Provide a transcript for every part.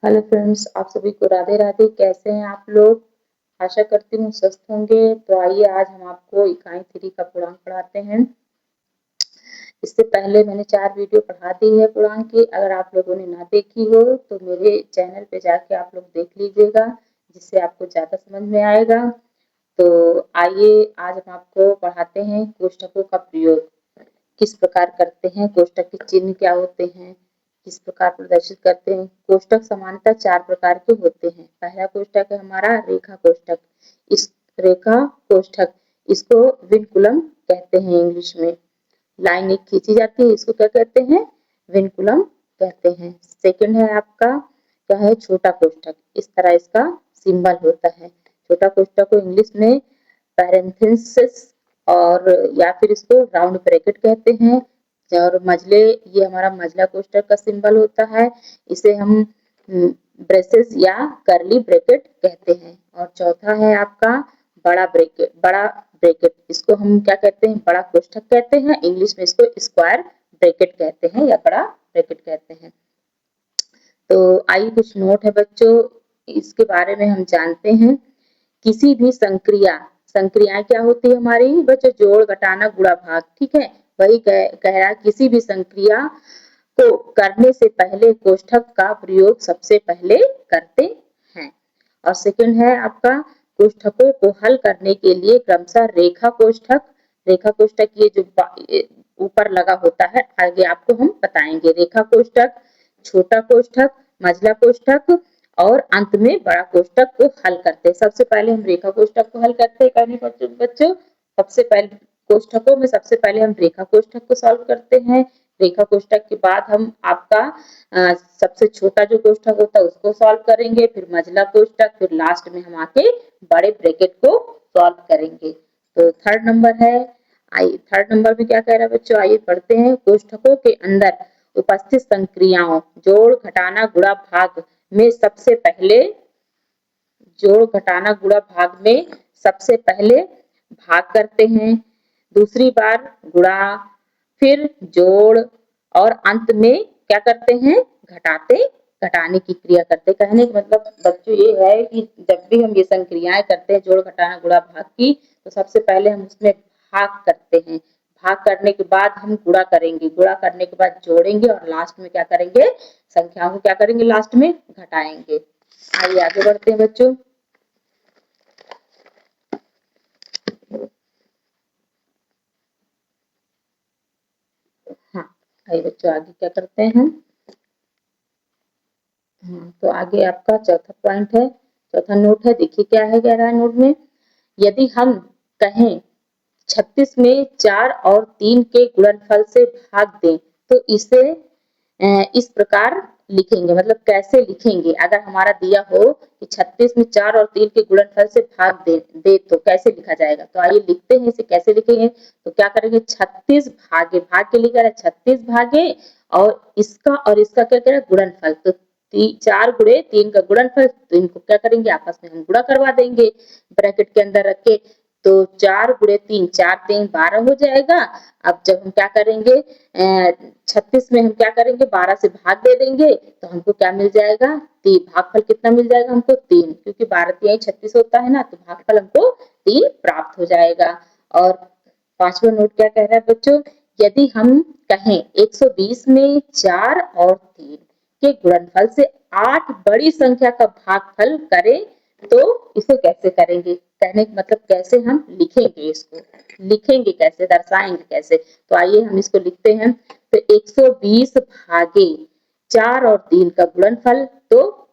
Hello friends, आप सभी को राधे राधे। कैसे हैं आप लोग? आशा करती हूँ स्वस्थ होंगे। तो आइए आज हम आपको इकाई 3 का पूर्णांक पढ़ाते हैं। इससे पहले मैंने 4 वीडियो पढ़ा दी है पूर्णांक की। अगर आप लोगों ने ना देखी हो तो मेरे चैनल पे जाके आप लोग देख लीजिएगा, जिससे आपको ज़्यादा समझ में आएगा। तो आइए आज हम आपको पढ़ाते हैं कोष्ठकों का प्रयोग किस प्रकार करते हैं, कोष्ठक के चिन्ह क्या होते हैं, किस प्रकार प्रदर्शित करते हैं। कोष्ठक सामान्यतः 4 प्रकार के होते हैं। पहला कोष्ठक है हमारा रेखा कोष्ठक। इस रेखा कोष्ठक इसको विनकुलम कहते हैं इंग्लिश में। लाइन एक खींची जाती है, इसको क्या कहते हैं? विनकुलम कहते हैं। सेकंड है आपका क्या है? छोटा कोष्ठक। इस तरह इसका सिंबल होता है। छोटा कोष्ठक को इंग्लिश में पैरेंथेसिस और या फिर इसको राउंड ब्रैकेट कहते हैं। और मझले, ये हमारा मझला कोष्ठक का सिंबल होता है। इसे हम ब्रेसेस या करली ब्रैकेट कहते हैं। और चौथा है आपका बड़ा ब्रैकेट। बड़ा ब्रैकेट इसको हम क्या कहते हैं? बड़ा कोष्ठक कहते हैं। इंग्लिश में इसको स्क्वायर ब्रैकेट कहते हैं या बड़ा ब्रैकेट कहते हैं। तो आइए कुछ नोट है बच्चों, इसके बारे में हम जानते हैं। किसी भी संक्रियाएं क्या होती है हमारी बच्चों? जोड़, घटाना, गुणा, भाग। ठीक है, वही कह रहा है किसी भी संक्रिया को करने से पहले कोष्ठक का प्रयोग सबसे पहले करते हैं। और सेकंड है आपका कोष्ठकों को हल करने के लिए क्रमशः रेखा कोष्ठक ये जो ऊपर लगा होता है, आगे आपको हम बताएंगे। रेखा कोष्ठक, छोटा कोष्ठक, मझला कोष्ठक और अंत में बड़ा कोष्ठक को हल करते हैं। सबसे पहले हम रेखा कोष्ठक को हल करते हैं। कहने बच्चों सबसे पहले कोष्ठकों में सबसे पहले हम रेखा कोष्ठक को सॉल्व करते हैं। रेखा कोष्ठक के बाद हम आपका सबसे छोटा जो कोष्ठक होता है उसको सॉल्व करेंगे, फिर मझला कोष्ठक, फिर लास्ट में हम आके बड़े ब्रैकेट को सॉल्व करेंगे। तो थर्ड नंबर है, आइए थर्ड नंबर में क्या कह रहा है बच्चों, आइए पढ़ते हैं। कोष्ठकों के अंदर उपस्थित संक्रियाओं जोड़, घटाना, गुणा, भाग में सबसे पहले जोड़, घटाना, गुणा, भाग में सबसे पहले भाग करते हैं, दूसरी बार गुणा, फिर जोड़ और अंत में क्या करते हैं? घटाने की क्रिया करते हैं। कहने का मतलब बच्चों ये है कि जब भी हम ये संक्रियाएं करते हैं जोड़, घटाना, गुणा, भाग की, तो सबसे पहले हम उसमें भाग करते हैं। भाग करने के बाद हम गुणा करेंगे, गुणा करने के बाद जोड़ेंगे और लास्ट में क्या करेंगे? संख्याओं को क्या करेंगे? लास्ट में घटाएंगे। आइए आगे बढ़ते हैं बच्चों। हाँ, आइए बच्चों आगे क्या करते हैं? तो आगे आपका चौथा पॉइंट है, चौथा नोट है। देखिए क्या है कह रहा है नोट में। यदि हम कहें 36 में 4 और 3 के गुणनफल से भाग दें तो इसे इस प्रकार लिखेंगे। मतलब कैसे लिखेंगे? अगर हमारा दिया हो कि 36 में 4 और 3 के गुणनफल से भाग दे तो कैसे लिखा जाएगा? तो आइए लिखते हैं इसे। कैसे लिखेंगे? तो क्या करेंगे? 36 भागे, भाग के लिखा है 36 भागे और इसका क्या करें? गुणनफल। तो 4 गुणे 3 का गुणनफल, तो इनको क्या करेंगे? आपस में हम गुणा करवा देंगे ब्रैकेट के अंदर रख के। तो 4 गुणे 3, 4 3 12 हो जाएगा। अब जब हम क्या करेंगे? 36 में हम क्या करेंगे? 12 से भाग दे देंगे तो हमको क्या मिल जाएगा? 3। भागफल कितना मिल जाएगा हमको? 3, क्योंकि 12 तिहाई 36 होता है ना, तो भागफल हमको 3 प्राप्त हो जाएगा। और पांचवा नोट क्या कह रहा है बच्चों? यदि हम कहें 120 में 4 और 3 के गुणनफल से 8 बड़ी संख्या का भागफल करें तो इसे कैसे करेंगे? कहने का मतलब कैसे हम लिखेंगे? इसको लिखेंगे कैसे, दर्शाएंगे कैसे? तो आइए हम इसको लिखते हैं। तो 120 भागे 4 और 3 का गुणनफल, तो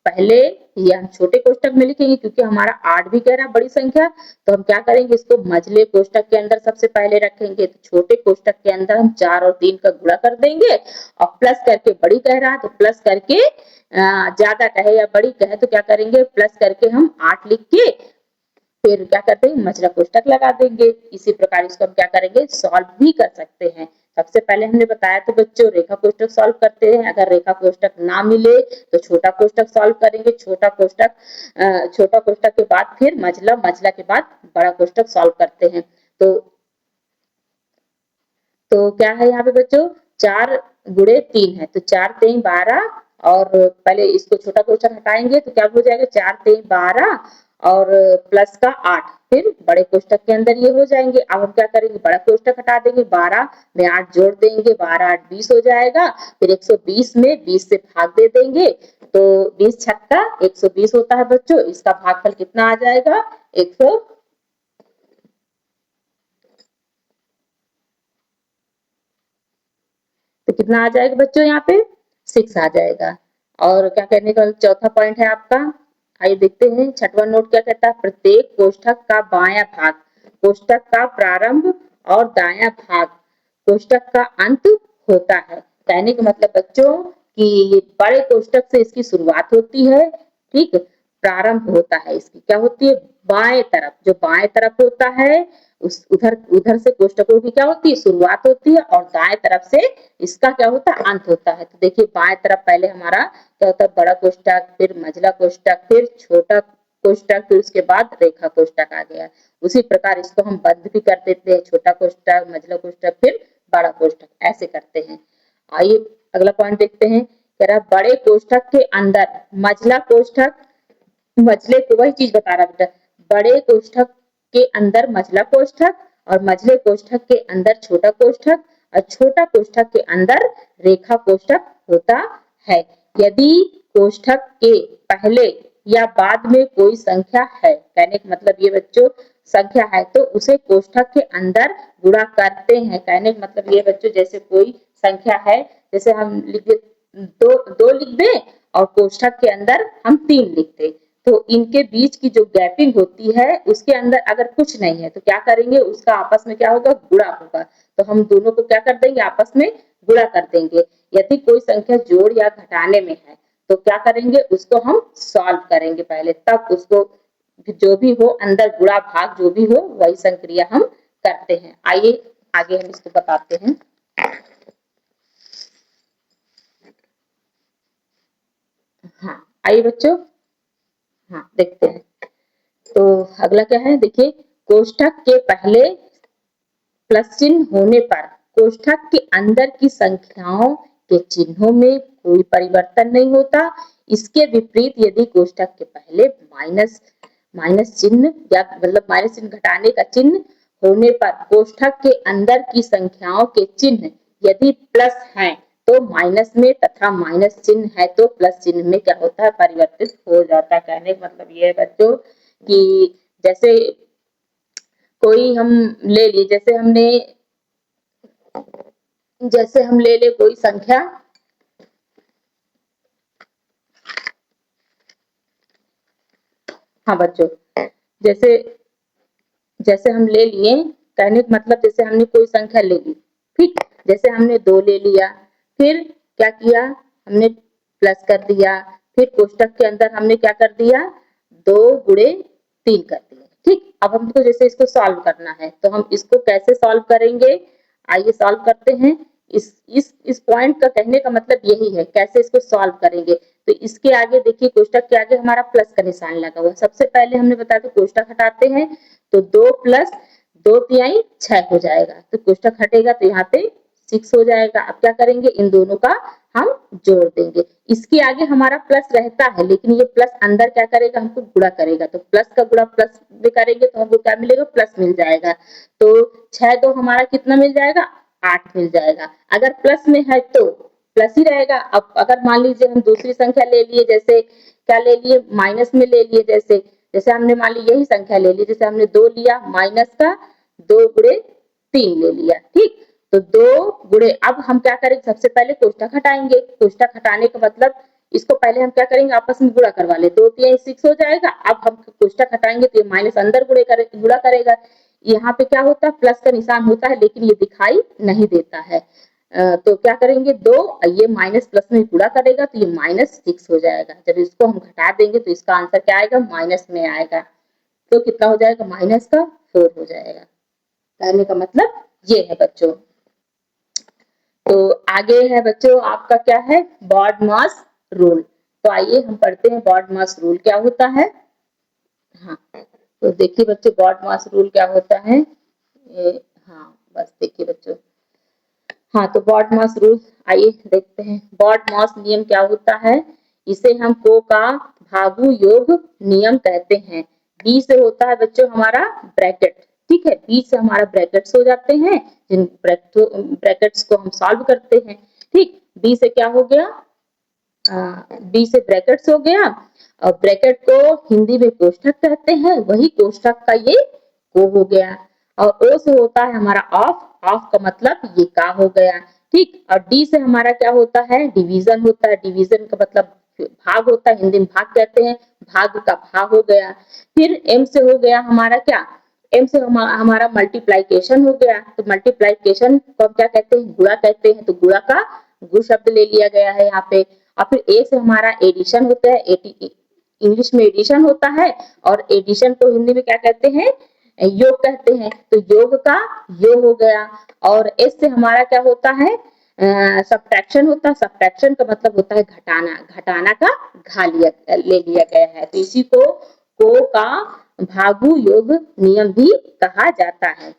पहले ये हम छोटे कोष्ठक में लिखेंगे क्योंकि हमारा 8 भी कह रहा है बड़ी संख्या। तो हम क्या करेंगे? इसको मझले कोष्ठक के अंदर सबसे पहले रखेंगे। तो छोटे कोष्ठक के अंदर हम 4 और 3 का गुणा कर देंगे और प्लस करके, बड़ी कह रहा है तो प्लस करके, ज्यादा कहे या बड़ी कहे तो क्या करेंगे? प्लस करके हम 8 लिख के फिर क्या करते हैं? मझला कोष्ठक लगा देंगे। इसी प्रकार इसको हम क्या करेंगे? सॉल्व भी कर सकते हैं। सबसे पहले हमने बताया तो बच्चों रेखा कोष्ठक सॉल्व करते हैं। अगर रेखा कोष्ठक ना मिले तो छोटा कोष्ठक सॉल्व करेंगे। छोटा कोष्ठक के बाद फिर मझला, मझला के बाद बड़ा कोष्ठक सॉल्व करते हैं। तो क्या है यहाँ पे बच्चों? 4 गुणे 3 है तो 4 3 12 और पहले इसको छोटा कोष्ठक हटाएंगे तो क्या हो जाएगा, 4 3 12 और प्लस का 8, फिर बड़े कोष्ठक के अंदर ये हो जाएंगे। अब हम क्या करेंगे, बड़ा कोष्ठक हटा देंगे, 12 में 8 जोड़ देंगे, 12 8 20 हो जाएगा। फिर 120 में 20 से भाग दे देंगे तो 20 छक्का 120 होता है बच्चों। इसका भागफल कितना आ जाएगा, 100। तो कितना आ जाएगा बच्चों, यहाँ पे 6 आ जाएगा। और क्या करने का चौथा पॉइंट है आपका, आइए देखते हैं छठवां नोट क्या कहता है, प्रत्येक कोष्ठक का बायां भाग कोष्ठक का प्रारंभ और दायां भाग कोष्ठक का अंत होता है। कहने का मतलब बच्चों कि ये बड़े कोष्ठक से इसकी शुरुआत होती है, ठीक, प्रारंभ होता है इसकी, क्या होती है, बाएं तरफ, जो बाएं तरफ होता है उस उधर उधर से कोष्ठकों की क्या होती है, शुरुआत होती है, और दाएं तरफ से इसका क्या होता है, अंत होता है। तो देखिए बाएं तरफ पहले हमारा क्या होता है, बड़ा कोष्ठक, फिर मझला कोष्ठक, फिर छोटा कोष्ठक, फिर उसके बाद रेखा कोष्ठक आ गया। उसी प्रकार इसको हम बंद भी कर देते हैं, छोटा कोष्ठक, मझला कोष्ठक, फिर बड़ा कोष्ठक, ऐसे करते हैं। आइए अगला पॉइंट देखते हैं, कह रहा बड़े कोष्ठक के अंदर मझला कोष्ठक, मझले को वही चीज बता रहा बेटा, बड़े कोष्ठक के अंदर मझला कोष्ठक और मझले कोष्ठक के अंदर छोटा कोष्ठक और छोटा कोष्ठक के अंदर रेखा कोष्ठक होता है। यदि कोष्ठक के पहले या बाद में कोई संख्या है, कहने का मतलब ये बच्चों संख्या है तो उसे कोष्ठक के अंदर गुणा करते हैं। कहने का मतलब ये बच्चों जैसे कोई संख्या है, जैसे हम लिख दे दो लिख दें और कोष्ठक के अंदर हम 3 लिख दें, तो इनके बीच की जो गैपिंग होती है उसके अंदर अगर कुछ नहीं है तो क्या करेंगे, उसका आपस में क्या होगा, गुणा होगा। तो हम दोनों को क्या कर देंगे, आपस में गुणा कर देंगे। यदि कोई संख्या जोड़ या घटाने में है तो क्या करेंगे, उसको हम सॉल्व करेंगे पहले, तब उसको जो भी हो अंदर गुणा भाग जो भी हो वही संक्रिया हम करते हैं। आइए आगे हम इसको बताते हैं। हाँ आइए बच्चों, हाँ देखते हैं। तो अगला क्या है, देखिए कोष्ठक के पहले प्लस चिन्ह होने पर कोष्ठक के अंदर की संख्याओं के चिन्हों में कोई परिवर्तन नहीं होता। इसके विपरीत यदि कोष्ठक के पहले माइनस माइनस चिन्ह या मतलब माइनस चिन्ह घटाने का चिन्ह होने पर कोष्ठक के अंदर की संख्याओं के चिन्ह यदि प्लस हैं तो माइनस में तथा माइनस चिन्ह है तो प्लस चिन्ह में क्या होता है, परिवर्तित हो जाता है। कहने का मतलब ये है बच्चों कि जैसे कोई हम ले लिए, जैसे हम ले ले कोई संख्या, हाँ बच्चों, जैसे जैसे हम ले लिए, कहने का मतलब जैसे हमने कोई संख्या ले ली, ठीक, जैसे हमने 2 ले लिया, फिर क्या किया, हमने प्लस कर दिया, फिर कोष्ठक के अंदर हमने क्या कर दिया, 2 गुणे 3 कर दिया, ठीक। अब हमको जैसे इसको सॉल्व करना है तो हम इसको कैसे सॉल्व करेंगे, आइए सॉल्व करते हैं। इस पॉइंट का कहने का मतलब यही है, कैसे इसको सॉल्व करेंगे। तो इसके आगे देखिए कोष्ठक के आगे हमारा प्लस का निशान लगा हुआ है। सबसे पहले हमने बताया था कोष्ठक हटाते हैं तो 2 प्लस 2 तिहाई 6 हो जाएगा, तो कोष्ठक हटेगा तो यहाँ पे 6 हो जाएगा। अब क्या करेंगे, इन दोनों का हम जोड़ देंगे। इसके आगे हमारा प्लस रहता है लेकिन ये प्लस अंदर क्या करेगा, हमको गुणा करेगा, तो प्लस का गुणा प्लस में करेंगे तो हमको क्या मिलेगा, प्लस मिल जाएगा। तो 6 2 हमारा कितना मिल जाएगा, 8 मिल जाएगा। अगर प्लस में है तो प्लस ही रहेगा। अब अगर मान लीजिए हम दूसरी संख्या ले लिए, जैसे क्या ले लिए, माइनस में ले लिए, जैसे जैसे हमने मान ली यही संख्या ले ली, जैसे हमने 2 लिया माइनस का 2 गुणे 3 ले लिया, ठीक। तो 2 गुणे, अब हम क्या करेंगे, सबसे पहले कोष्ठक हटाएंगे। कोष्ठक हटाने का मतलब इसको पहले हम क्या करेंगे, आपस में गुणा करवा ले, 2 तिहाई 6 हो जाएगा। अब हम कोष्ठक हटाएंगे तो ये माइनस अंदर गुणा करेगा। यहाँ पे क्या होता है, प्लस का निशान होता है लेकिन ये दिखाई नहीं देता है। तो क्या करेंगे, 2 ये माइनस प्लस में गुणा करेगा तो ये -6 हो जाएगा। जब इसको हम घटा देंगे तो इसका आंसर क्या आएगा, माइनस में आएगा। तो कितना हो जाएगा, माइनस का 4 हो जाएगा। कहने का मतलब ये है बच्चों। तो आगे है बच्चों आपका क्या है, बॉड मास रूल। तो आइए हम पढ़ते हैं बॉड मास रूल क्या होता है। हाँ तो देखिए बच्चों बॉड मास रूल क्या होता है। हाँ बस देखिए बच्चों, हाँ, तो बॉडमास रूल आइए देखते हैं। बॉडमास नियम क्या होता है? इसे हम को का भागु योग नियम कहते हैं। बी से होता है बच्चों हमारा ब्रैकेट, ठीक है, बी से हमारा ब्रैकेट्स हो जाते हैं, जिन ब्रैकेट्स को हम सॉल्व करते हैं, ठीक। बी से क्या हो गया? बी से ब्रैकेट्स हो गया, और ब्रैकेट को हिंदी में कोष्ठक कहते हैं, वही कोष्ठक का ये को हो गया। और ओ से होता है हमारा ऑफ, ऑफ का मतलब ये का हो गया, ठीक। और डी से हमारा क्या होता है? डिवीजन होता है, डिवीजन का मतलब भाग होता है, हिंदी में भाग कहते हैं, भाग का भा हो गया। फिर एम से हो गया हमारा क्या? एम से हमारा मल्टीप्लाइकेशन हो गया, तो मल्टीप्लाइकेशन को हम क्या कहते हैं? गुणा कहते हैं, तो गुणा का गु शब्द ले लिया गया है यहाँ पे। और फिर ए से हमारा एडिशन होता है, इंग्लिश में एडिशन होता है, और एडिशन को हिंदी में क्या कहते हैं? योग कहते हैं, तो योग का योग हो गया। और एस से हमारा क्या होता है? सब्ट्रैक्शन होता है, सब्ट्रैक्शन का मतलब होता है घटाना, घटाना का घा लिया ले लिया गया है, तो इसी को का भागु योग नियम भी कहा जाता है।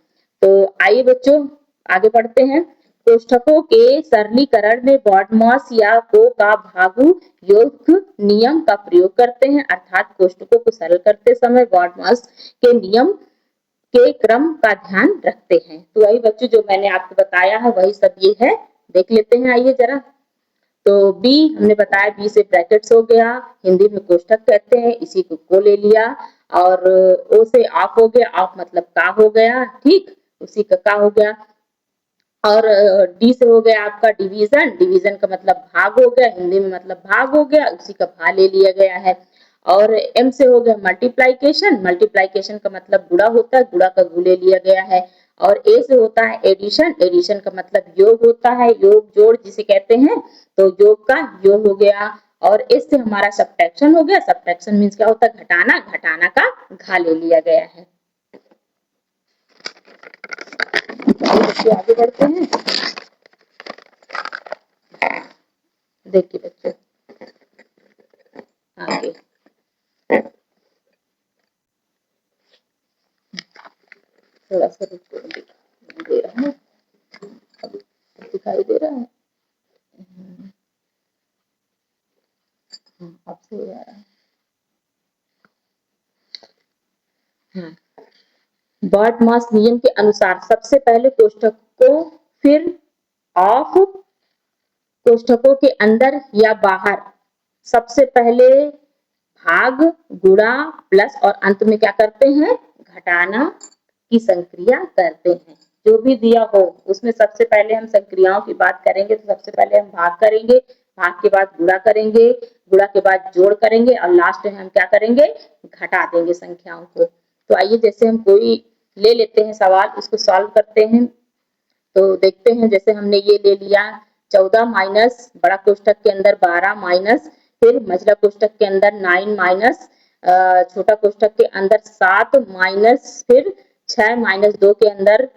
तो आइए बच्चों आगे बढ़ते हैं। कोष्ठकों के सरलीकरण में बॉडमास या को का भागु योग नियम का प्रयोग करते हैं, अर्थात कोष्ठकों को सरल करते समय बॉडमास के नियम के क्रम का ध्यान रखते हैं। तो वही बच्चों जो मैंने आपको बताया है वही सब ये है, देख लेते हैं आइए जरा। तो बी हमने बताया, बी से ब्रैकेट्स हो गया, हिंदी में कोष्ठक कहते हैं, इसी को ले लिया। और ओ से ऑफ हो गया, ऑफ मतलब का हो गया, ठीक, उसी का हो गया। और डी से हो गया आपका डिवीजन, डिवीजन का मतलब भाग हो गया, हिंदी में मतलब भाग हो गया, उसी का भा ले लिया गया है। और एम से हो गया मल्टीप्लाइकेशन, मल्टीप्लाइकेशन का मतलब गुणा होता है, गुणा का गु ले लिया गया है। और ए से होता है एडिशन, एडिशन का मतलब योग होता है, योग जोड़ जिसे कहते हैं, तो योग का योग हो गया। और एस से हमारा सब्ट्रैक्शन हो गया, सब्ट्रैक्शन मीन्स क्या होता है? घटाना, घटाना का घा ले लिया गया है। बच्चे आगे बढ़ते हैं। देखिए बच्चे आगे थोड़ा सा दे रहा है, दिखाई दे रहा है, अब से हो रहा है। बॉडमास नियम के अनुसार सबसे पहले कोष्ठक को, फिर ऑफ कोष्ठकों के अंदर या बाहर, सबसे पहले भाग, गुणा, प्लस और अंत में क्या करते हैं? घटाना की संक्रिया करते हैं। जो भी दिया हो उसमें सबसे पहले हम संक्रियाओं की बात करेंगे, तो सबसे पहले हम भाग करेंगे, भाग के बाद गुणा करेंगे, गुणा के बाद जोड़ करेंगे, और लास्ट में हम क्या करेंगे? घटा देंगे संख्याओं को। तो आइए जैसे हम कोई ले लेते हैं सवाल, उसको सॉल्व करते हैं। तो देखते हैं, जैसे हमने ये ले लिया 14 माइनस बड़ा कोष्ठक के अंदर 12 माइनस, फिर मझला कोष्ठक के अंदर 9 माइनस, छोटा कोष्ठक के अंदर 7 माइनस, फिर 6 माइनस 2 के अंदर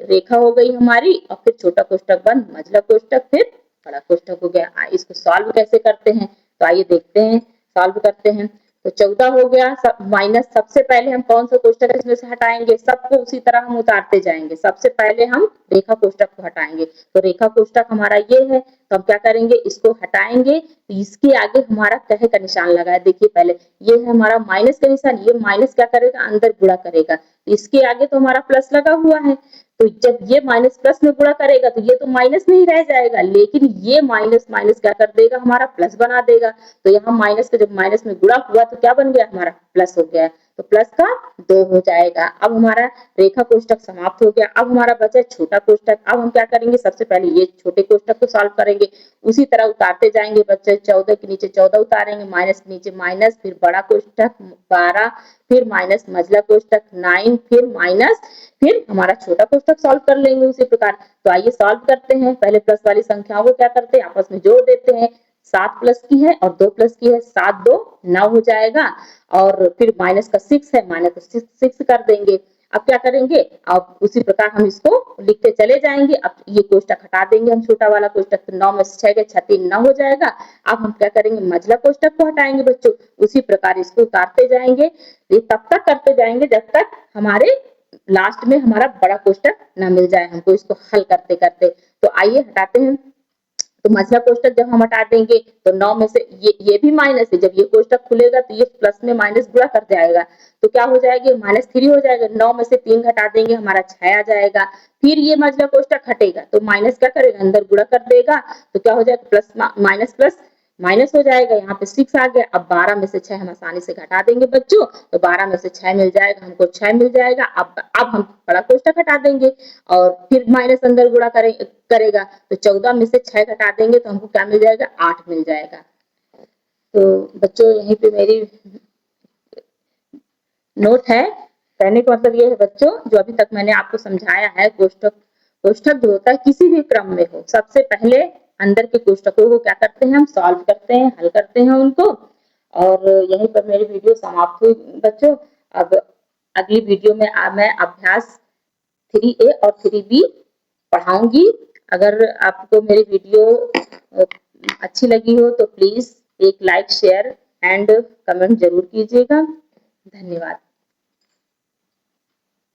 रेखा हो गई हमारी, और फिर छोटा कोष्ठक बंद, मझला कोष्ठक, फिर बड़ा कोष्ठक हो गया। इसको सॉल्व कैसे करते हैं? तो आइए देखते हैं, सॉल्व करते हैं। तो 14 हो गया, सब माइनस, सबसे पहले हम कौन सा कोष्ठक इसमें से हटाएंगे? सबको उसी तरह हम उतारते जाएंगे, सबसे पहले हम रेखा कोष्ठक को हटाएंगे, तो रेखा कोष्ठक हमारा ये है, तो हम क्या करेंगे? इसको हटाएंगे, तो इसके आगे हमारा कहे का निशान लगा है, देखिए पहले ये है हमारा माइनस का निशान, ये माइनस क्या करेगा? अंदर गुणा करेगा, तो इसके आगे तो हमारा प्लस लगा हुआ है, तो जब ये माइनस प्लस में गुणा करेगा तो ये तो माइनस में ही रह जाएगा, लेकिन ये माइनस माइनस क्या कर देगा? हमारा प्लस बना देगा। तो यहाँ माइनस का जब माइनस में गुणा हुआ तो क्या बन गया? हमारा प्लस हो गया, तो प्लस का 2 हो जाएगा। अब हमारा रेखा कोष्ठक समाप्त हो गया। अब हमारा बचा छोटा कोष्ठक। अब हम क्या करेंगे? सबसे पहले ये छोटे कोष्ठक को सॉल्व करेंगे, उसी तरह उतारते जाएंगे बच्चे, 14 के नीचे 14 उतारेंगे, माइनस के नीचे माइनस, फिर बड़ा कोष्ठक 12, फिर माइनस मझला कोष्ठक 9, फिर माइनस, फिर हमारा छोटा कोष्ठक सॉल्व कर लेंगे उसी प्रकार। तो आइए सॉल्व करते हैं। पहले प्लस वाली संख्याओं को क्या करते हैं? आपस में जोड़ देते हैं। 7 प्लस की है और 2 प्लस की है, 7 2 9 हो जाएगा, और फिर माइनस का 6 है, माइनस का 6 कर देंगे। अब क्या करेंगे? अब उसी प्रकार हम इसको लिखते चले जाएंगे। अब ये कोष्ठक हटा देंगे हम, छोटा वाला कोष्ठक, तो 9 में से 6 गए, 6 3 9 हो जाएगा। अब हम क्या करेंगे? मझला कोष्ठक को हटाएंगे बच्चों, उसी प्रकार इसको उतारते जाएंगे। ये तब तक करते जाएंगे जब तक हमारे लास्ट में हमारा बड़ा कोष्ठक ना मिल जाए हमको, इसको हल करते करते। तो आइए हटाते हैं। तो मझला कोष्टक जब हम हटा देंगे तो 9 में से ये भी माइनस है, जब ये कोष्टक खुलेगा तो ये प्लस में माइनस गुणा कर जाएगा, तो क्या हो जाएगा, -3 हो जाएगा। 9 में से 3 घटा देंगे, हमारा 6 आ जाएगा। फिर ये मझला कोष्टक हटेगा तो माइनस क्या करेगा, अंदर गुणा कर देगा, तो क्या हो जाएगा, प्लस माइनस प्लस माइनस हो जाएगा। यहाँ पे 6 आ गया। अब 12 में से 6 हम आसानी से घटा देंगे बच्चों, तो 12 में से 6 मिल जाएगा, हमको 6 मिल जाएगा। अब हम बड़ा कोष्टक हटा देंगे और फिर माइनस अंदर गुणा करेगा, तो 14 में से 6 घटा देंगे तो हमको क्या मिल जाएगा, 8 मिल जाएगा। तो बच्चों यहीं पे मेरी नोट है। कहने का मतलब ये है बच्चों, जो अभी तक मैंने आपको समझाया है, कोष्टक जो होता है किसी भी क्रम में हो, सबसे पहले अंदर के कोष्टकों को क्या करते हैं, हम सॉल्व करते हैं, हल करते हैं उनको। और यहीं पर मेरी वीडियो समाप्त हुई बच्चों। अब अगली वीडियो में मैं अभ्यास 3A और 3B पढ़ाऊंगी। अगर आपको मेरी वीडियो अच्छी लगी हो तो प्लीज एक लाइक, शेयर एंड कमेंट जरूर कीजिएगा। धन्यवाद।